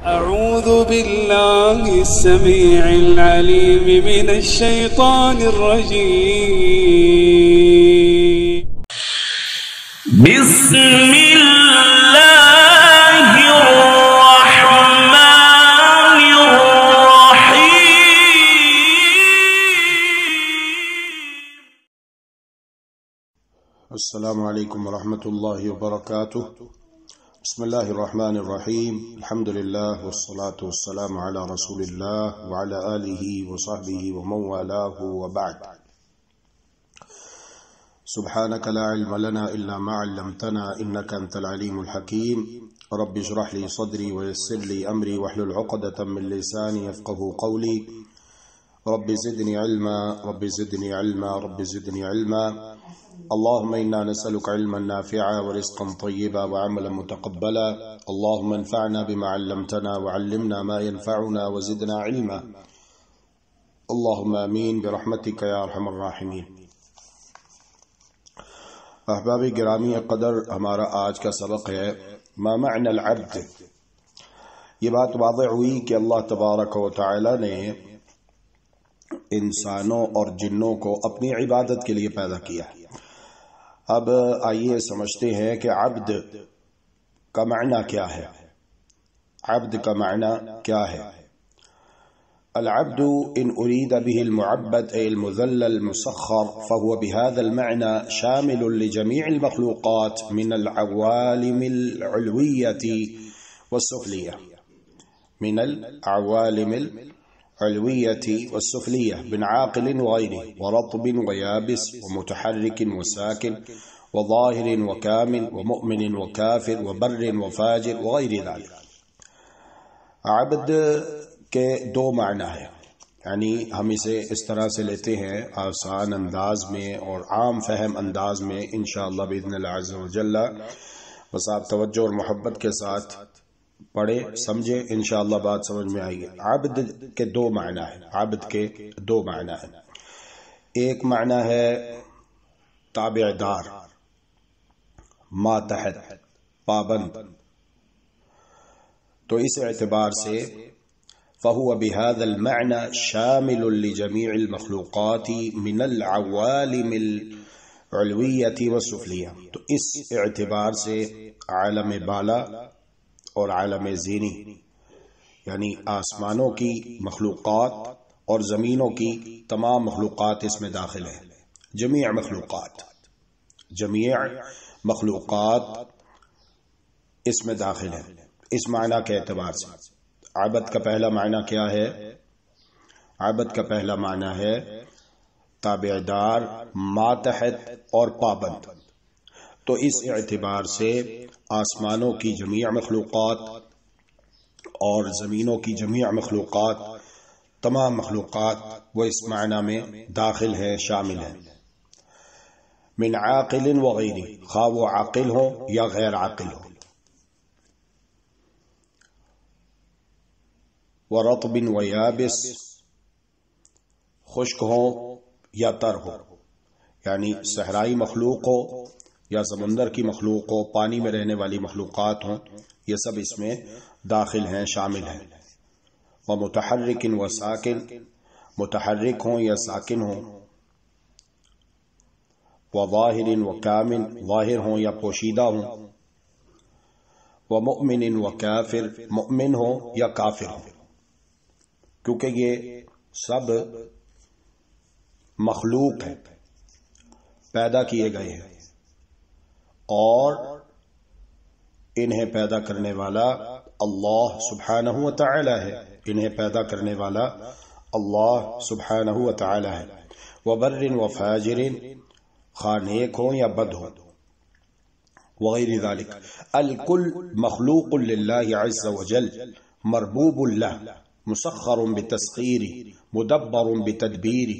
أعوذ بالله السميع العليم من الشيطان الرجيم. بسم الله الرحمن الرحيم. السلام عليكم ورحمة الله وبركاته. بسم الله الرحمن الرحيم. الحمد لله والصلاة والسلام على رسول الله وعلى آله وصحبه ومن والاه وبعد. سبحانك لا علم لنا إلا ما علمتنا إنك أنت العليم الحكيم. رب اشرح لي صدري ويسر لي أمري واحلل عقدة من لساني يفقه قولي. رب زدني علما رب زدني علما رب زدني علما. اللهم إنا نسألك علما نافعا ورزقا طيبا وعملا متقبلا. اللهم انفعنا بما علمتنا وعلمنا ما ينفعنا وزدنا علما. اللهم آمين برحمتك يا أرحم الراحمين. احباب گرامی قدر، ہمارا آج کا سبق ہے ما معنی العبد. یہ بات واضح ہوئی کہ اللہ تبارک و تعالی نے انسانوں اور جنوں کو اپنی عبادت کے لیے پیدا کیا. اب آئیے سمجھتے ہیں کہ عبد کا معنی کیا ہے. عبد کا معنی کیا ہے؟ العبد ان اريد به المعبد أي المذلل المسخر فهو بهذا المعنى شامل لجميع المخلوقات من العوالم العلوية والسفلية. من العوالم العلوية والسفلية من عاقل وغيره ورطب ويابس ومتحرك وساكن وظاهر وكامن ومؤمن وكافر وبر وفاجر وغير ذلك. عبد کے دو معنی ہیں، یعنی ہم اسے اس طرح سے لیتے ہیں آسان انداز میں اور عام فہم انداز میں انشاءاللہ باذن اللہ عز و جل. بس آپ توجہ اور محبت کے ساتھ پڑھے سمجھے، انشاءاللہ بات سمجھ میں آئے گی. عبد کے دو معنی ہیں. عبد کے دو معنی ہیں. ایک معنی ہے تابع دار، ماتحت، پابند. تو اس اعتبار سے فهو بهذا المعنى شامل لجميع المخلوقات من العوالم العلوية والسفلية. تو اس اعتبار سے عالم بالا اور عالم زینی یعنی آسمانوں کی مخلوقات اور زمینوں کی تمام مخلوقات اس میں داخل ہیں. جمیع مخلوقات اس میں داخل ہیں اس معنی کے اعتبار سے. عبد کا پہلا معنی کیا ہے؟ عبد کا پہلا معنی ہے تابعدار، ماتحت اور پابند. تو اس اعتبار سے آسمانوں کی جمیع مخلوقات اور زمینوں کی جمیع مخلوقات، تمام مخلوقات وہ اس معنی میں داخل ہیں، شامل ہیں. من عاقل وغیرہ، خواہ وہ عاقل ہو یا غیر عاقل ہو. ورطب ویابس، خشک ہو یا تر ہو، یعنی صحرائی مخلوق ہو یا سمندر کی مخلوق ہو، پانی میں رہنے والی مخلوقات ہوں، یہ سب اس میں داخل ہیں، شامل ہیں. ومتحرک وساکن، متحرک ہوں یا ساکن ہوں. وظاہر وکامن، ظاہر ہوں یا پوشیدہ ہوں. ومؤمن وکافر، مؤمن ہوں یا کافر ہوں. کیونکہ یہ سب مخلوق ہیں، پیدا کیے گئے ہیں، اور انہیں پیدا کرنے والا اللہ سبحانہ و تعالی ہے. انہیں پیدا کرنے والا اللہ سبحانہ و تعالی ہے. وبر وفاجر، خواہ نیک ہوں یا بد ہوں. وغیر ذالک. الکل مخلوق للہ عز وجل، مربوب اللہ، مسخر بتسخیرہ، مدبر بتدبیرہ.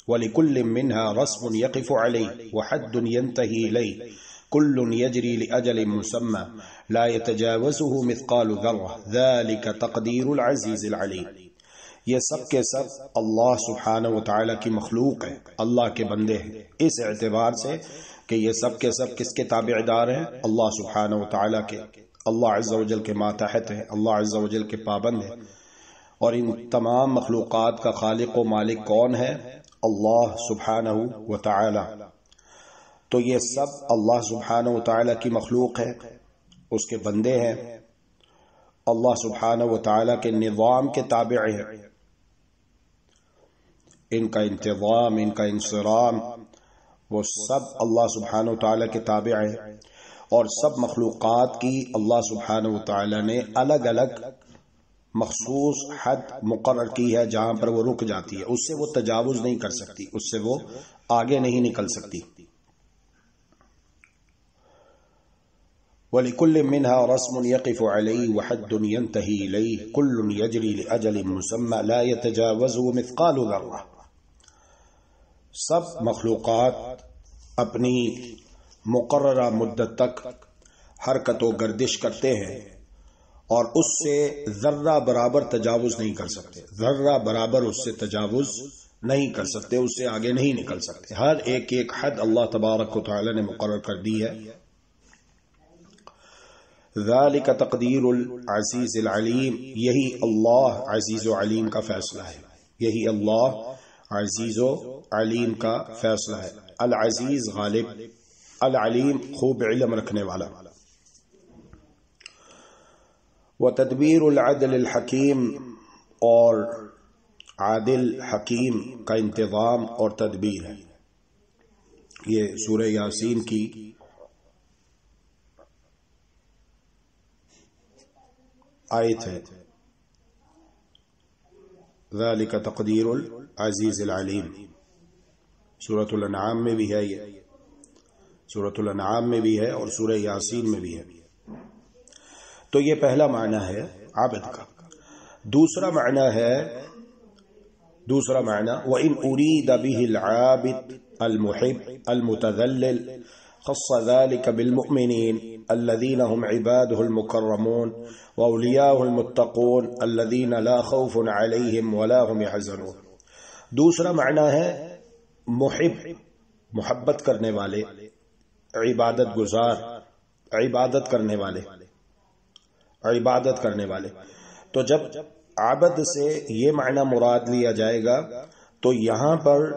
ولكل منها رسم يقف عليه وحد ينتهي إليه. كل يجري لأجل مسمى لا يتجاوزه مثقال ذرة. ذلك تقدير العزيز العليم. یہ سب کے سب اللہ سبحانہ و تعالی کی مخلوق ہے، اللہ کے بندے ہیں، اس اعتبار سے کہ یہ سب کے سب کس کے تابع دار ہیں؟ اللہ سبحانہ و تعالی کے. اللہ عز و جل کے ماتحت ہیں، اللہ عز و جل کے پابند ہیں، اور ان تمام مخلوقات کا خالق و مالک کون ہے؟ اللہ سبحانہ و تعالی۔ تو یہ سب اللہ سبحانہ و تعالی کی مخلوق ہے، اس کے بندے ہیں، اللہ سبحانہ و تعالی کے نظام کے تابع ہیں، ان کا انتظام، ان کا انصرام، وہ سب اللہ سبحانہ و تعالی کے تابع ہیں، اور سب مخلوقات کی اللہ سبحانہ و تعالی نے الگ الگ مخصوص حد مقرر کی ہے جہاں پر وہ رک جاتی ہے، اس سے وہ تجاوز نہیں کر سکتی، اس سے وہ آگے نہیں نکل سکتی۔ وَلِكُلٍّ مِّنْهَا رَسْمٌ يَقِفُ عَلَيْهِ وَحَدٌّ يَنْتَهِي إِلَيْهِ كُلٌّ يَجْرِي لِأَجَلٍ مُّسَمًّى لَا يَتَجَاوَزُهُ مِثْقَالُ ذَرَّةٍ۔ سب مخلوقات اپنی مقررہ مدت تک حرکت و گردش کرتے ہیں اور اس سے ذرہ برابر تجاوز نہیں کر سکتے، ذرہ برابر اس سے تجاوز نہیں کر سکتے، اس سے آگے نہیں نکل سکتے۔ ہر ایک ایک حد اللہ تبارک و تعالی نے مقرر کر دی ہے۔ ذالک تقدیر العزیز العلیم، یہی اللہ عزیز و علیم کا فیصلہ ہے، یہی اللہ عزیز و علیم کا فیصلہ ہے۔ العزیز غالب، العلیم خوب علم رکھنے والا۔ وتدبیر العدل الحکیم، اور عادل حکیم کا انتظام اور تدبیر ہے۔ یہ سورہ یاسین کی آیت ہے، ذالک تقدیر العزیز العلیم۔ سورۃ الانعام میں بھی ہے، یہ سورۃ الانعام میں بھی ہے اور سورہ یاسین میں بھی ہے۔ تو یہ پہلا معنی ہے عابد کا۔ دوسرا معنی وَإِنْ أُرِيدَ بِهِ الْعَابِدُ الْمُحِبُّ الْمُتَذَلِّلُ خص ذلك بالمؤمنين الذين هم عباده المكرمون وأولياؤه المتقون الذين لا خوف عليهم ولا هم يحزنون۔ دوسرا معنی ہے محب، محبت کرنے والے، عبادت گزار، عبادت کرنے والے، عبادت کرنے والے۔ تو جب عبد سے یہ معنی مراد لیا جائے گا تو یہاں پر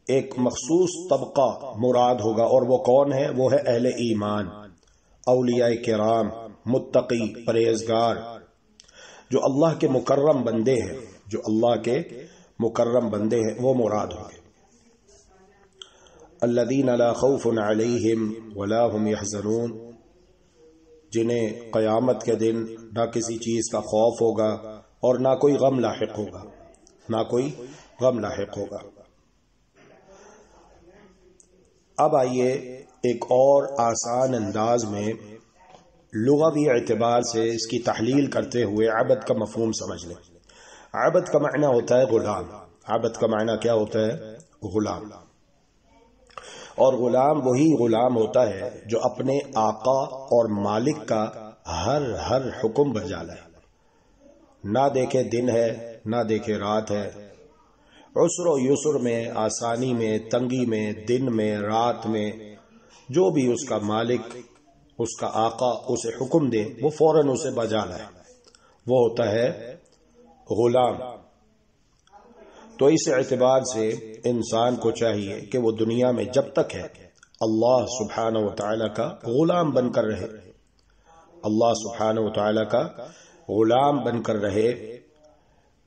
ایک مخصوص طبقہ مراد ہوگا، اور وہ کون ہے؟ وہ ہے اہل ایمان، اولیاء کرام، متقی، پرہیزگار، جو اللہ کے مکرم بندے ہیں، جو اللہ کے مکرم بندے ہیں، وہ مراد ہوں گے۔ الذین لا خوف علیہم ولا هم يحزنون، جنہیں قیامت کے دن نہ کسی چیز کا خوف ہوگا اور نہ کوئی غم لاحق ہوگا، نہ کوئی غم لاحق ہوگا۔ اب آئیے ایک اور آسان انداز میں لغوی اعتبار سے اس کی تحلیل کرتے ہوئے عبد کا مفہوم سمجھ لیں۔ عبد کا معنی ہوتا ہے غلام۔ عبد کا معنی کیا ہوتا ہے؟ غلام۔ اور غلام وہی غلام ہوتا ہے جو اپنے آقا اور مالک کا ہر حکم بجا لائے، نہ دیکھے دن ہے نہ دیکھے رات ہے، عسر و یسر میں، آسانی میں، تنگی میں، دن میں، رات میں، جو بھی اس کا مالک، اس کا آقا اسے حکم دے وہ فوراً اسے بجا لائے، وہ ہوتا ہے غلام۔ تو اس اعتبار سے انسان کو چاہیے کہ وہ دنیا میں جب تک ہے اللہ سبحانہ و تعالی کا غلام بن کر رہے، اللہ سبحانہ و تعالی کا غلام بن کر رہے،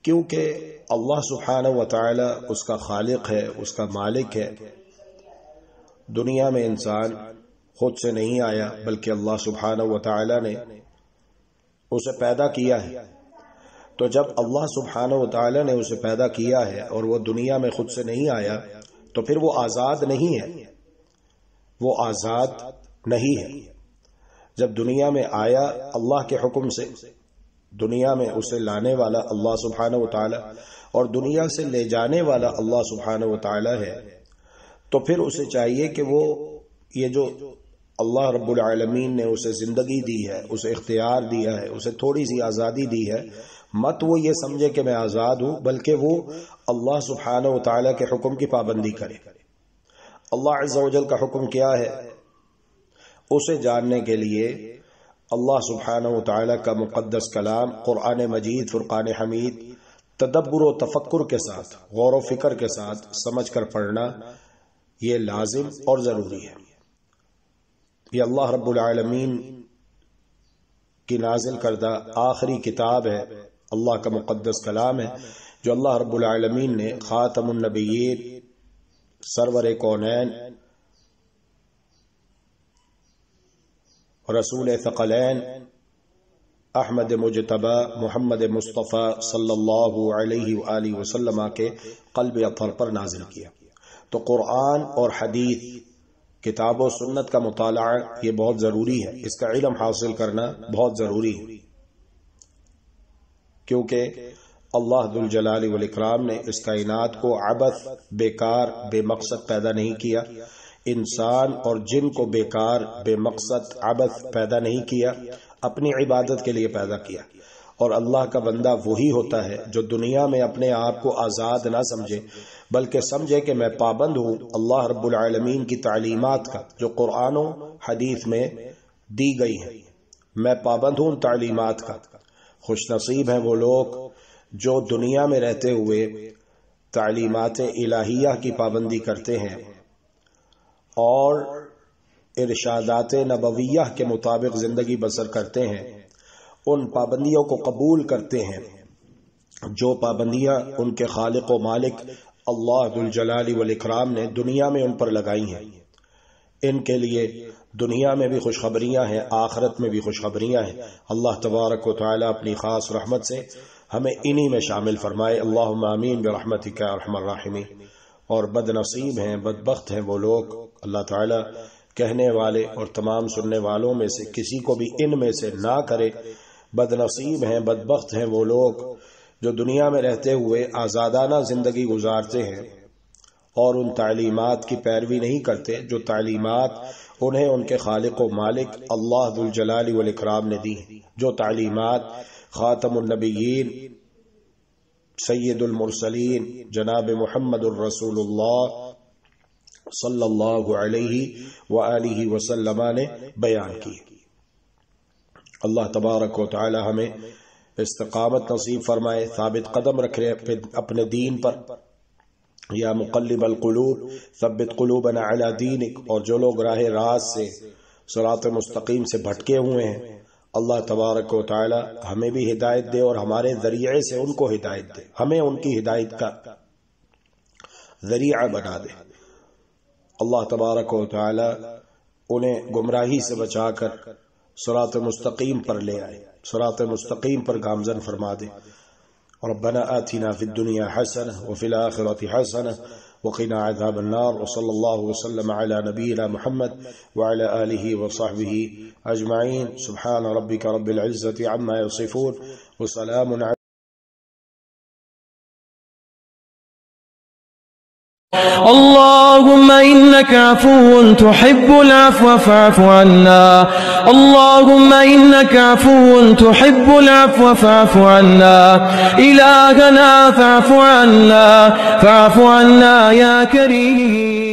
کیونکہ اللہ سبحانہ و تعالی اس کا خالق ہے، اس کا مالک ہے۔ دنیا میں انسان خود سے نہیں آیا بلکہ اللہ سبحانہ و تعالی نے اسے پیدا کیا ہے۔ تو جب اللہ سبحانہ و تعالی نے اسے پیدا کیا ہے اور وہ دنیا میں خود سے نہیں آیا تو پھر وہ آزاد نہیں ہے، وہ آزاد نہیں ہے۔ جب دنیا میں آیا اللہ کے حکم سے، دنیا میں اسے لانے والا اللہ سبحانہ و تعالی اور دنیا سے لے جانے والا اللہ سبحانہ و تعالی ہے، تو پھر اسے چاہیے کہ وہ یہ جو اللہ رب العالمین نے اسے زندگی دی ہے، اسے اختیار دیا ہے، اسے تھوڑی سی آزادی دی ہے، مت وہ یہ سمجھے کہ میں آزاد ہوں، بلکہ وہ اللہ سبحانہ و تعالی کے حکم کی پابندی کرے۔ اللہ عز و جل کا حکم کیا ہے اسے جاننے کے لیے اللہ سبحانہ و تعالی کا مقدس کلام قرآن مجید فرقان حمید تدبر و تفکر کے ساتھ، غور و فکر کے ساتھ سمجھ کر پڑھنا یہ لازم اور ضروری ہے۔ یہ اللہ رب العالمین کی نازل کردہ آخری کتاب ہے، اللہ کا مقدس کلام ہے، جو اللہ رب العالمین نے خاتم النبیین، سرور کونین، رسول ثقلین، احمد مجتبی محمد مصطفیٰ صلی اللہ علیہ وآلہ وسلم کے قلب اطہر پر نازل کیا۔ تو قرآن اور حدیث، کتاب و سنت کا مطالعہ یہ بہت ضروری ہے، اس کا علم حاصل کرنا بہت ضروری ہے، کیونکہ اللہ ذوالجلال والاکرام نے اس کائنات کو عبث، بیکار، بے مقصد پیدا نہیں کیا، انسان اور جن کو بیکار، بے مقصد، عبث پیدا نہیں کیا، اپنی عبادت کے لیے پیدا کیا۔ اور اللہ کا بندہ وہی ہوتا ہے جو دنیا میں اپنے آپ کو آزاد نہ سمجھے، بلکہ سمجھے کہ میں پابند ہوں اللہ رب العالمین کی تعلیمات کا جو قرآن و حدیث میں دی گئی ہیں، میں پابند ہوں تعلیمات کا۔ خوش نصیب ہیں وہ لوگ جو دنیا میں رہتے ہوئے تعلیمات الہیہ کی پابندی کرتے ہیں اور ارشادات نبویہ کے مطابق زندگی بسر کرتے ہیں، ان پابندیوں کو قبول کرتے ہیں جو پابندیاں ان کے خالق و مالک اللہ ذوالجلال والاکرام نے دنیا میں ان پر لگائی ہیں۔ ان کے لیے دنیا میں بھی خوشخبریاں ہیں، آخرت میں بھی خوشخبریاں ہیں۔ اللہ تبارک و تعالی اپنی خاص رحمت سے ہمیں انہی میں شامل فرمائے، اللہم آمین برحمتک یا ارحم الراحمین۔ اور بد نصیب ہیں، بدبخت ہیں وہ لوگ، اللہ تعالی کہنے والے اور تمام سننے والوں میں سے کسی کو بھی ان میں سے نہ کرے۔ بد نصیب ہیں، بدبخت ہیں وہ لوگ جو دنیا میں رہتے ہوئے آزادانہ زندگی گزارتے ہیں اور ان تعلیمات کی پیروی نہیں کرتے جو تعلیمات انہیں ان کے خالق و مالک اللہ ذوالجلال والاکرام نے دی، جو تعلیمات خاتم النبیین سید المرسلین جناب محمد الرسول اللہ صلی اللہ علیہ وآلہ وسلم نے بیان کی۔ اللہ تبارک و تعالی ہمیں استقامت نصیب فرمائے، ثابت قدم رکھے اپنے دین پر۔ یا مقلب القلوب ثبت قلوبنا علی دینک۔ اور جو لوگ راہ راست سے، صراط مستقیم سے بھٹکے ہوئے ہیں، اللہ تبارک و تعالی ہمیں بھی ہدایت دے اور ہمارے ذریعے سے ان کو ہدایت دے، ہمیں ان کی ہدایت کا ذریعہ بنا دے۔ اللہ تبارک و تعالی انہیں گمراہی سے بچا کر صراط مستقیم پر لے آئے، صراط مستقیم پر گامزن فرما دے۔ ربنا آتنا فی الدنیا حسنہ وفی الآخرۃ حسنہ وقنا عذاب النار، وصلی اللہ وسلم علی نبینا محمد وعلی آلہ وصحبہ اجمعین۔ سبحان ربک رب العزۃ عما یصفون وسلام علی اللهم إنك عفو تحب العفو فاعف عنا، اللهم إنك عفو تحب العفو فاعف عنا، إلهنا فاعف عنا، فاعف عنا يا كريم۔